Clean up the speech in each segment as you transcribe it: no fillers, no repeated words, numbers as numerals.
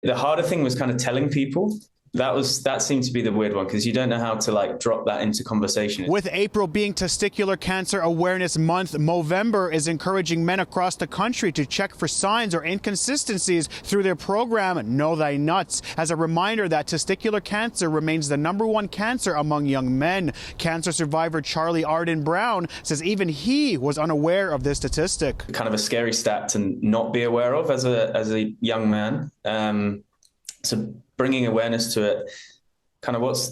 The harder thing was kind of telling people. That seemed to be the weird one because you don't know how to like drop that into conversation. With April being Testicular Cancer Awareness Month, Movember is encouraging men across the country to check for signs or inconsistencies through their program Know Thy Nuts, as a reminder that testicular cancer remains the #1 cancer among young men. Cancer survivor Charlie Arden Brown says even he was unaware of this statistic. Kind of a scary stat to not be aware of as a young man. So bringing awareness to it, kind of what's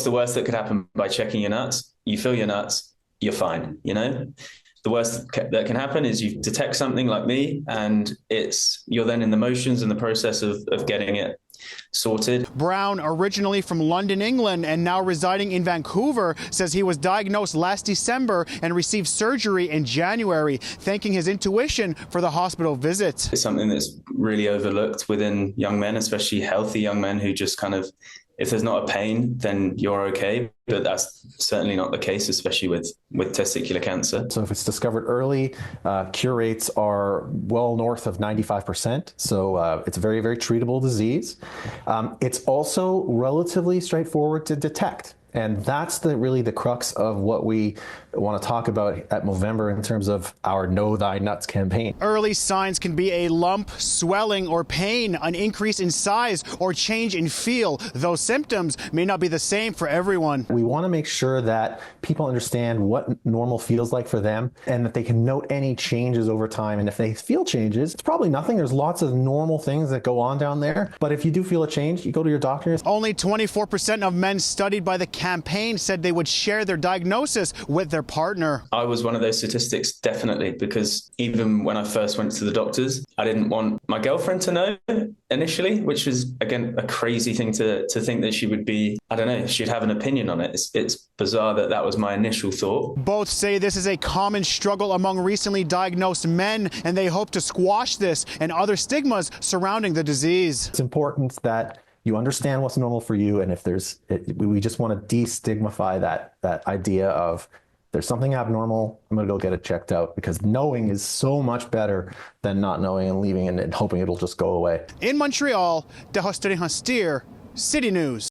the worst that could happen by checking your nuts? You feel your nuts, you're fine, you know? The worst that can happen is you detect something like me and you're then in the motions and the process of getting it sorted. Brown, originally from London, England, and now residing in Vancouver, says he was diagnosed last December and received surgery in January, thanking his intuition for the hospital visit. It's something that's really overlooked within young men, especially healthy young men who just kind of, if there's not a pain, then you're okay. But that's certainly not the case, especially with testicular cancer. So if it's discovered early, cure rates are well north of 95%. So it's a very, very treatable disease. It's also relatively straightforward to detect. And that's really the crux of what we want to talk about at Movember in terms of our Know Thy Nuts campaign. Early signs can be a lump, swelling, or pain, an increase in size, or change in feel. Those symptoms may not be the same for everyone. We want to make sure that people understand what normal feels like for them and that they can note any changes over time. And if they feel changes, it's probably nothing. There's lots of normal things that go on down there. But if you do feel a change, you go to your doctor. Only 24% of men studied by the campaign said they would share their diagnosis with their partner. I was one of those statistics, definitely, because even when I first went to the doctors, I didn't want my girlfriend to know initially, which was, again, a crazy thing to think that she would be, I don't know, she'd have an opinion on it. It's bizarre that was my initial thought. Both say this is a common struggle among recently diagnosed men, and they hope to squash this and other stigmas surrounding the disease. It's important that you understand what's normal for you, and if we just want to destigmatize that idea of there's something abnormal, I'm going to go get it checked out, because knowing is so much better than not knowing and leaving and hoping it'll just go away. In Montreal, Tehosterihens Deer, City News.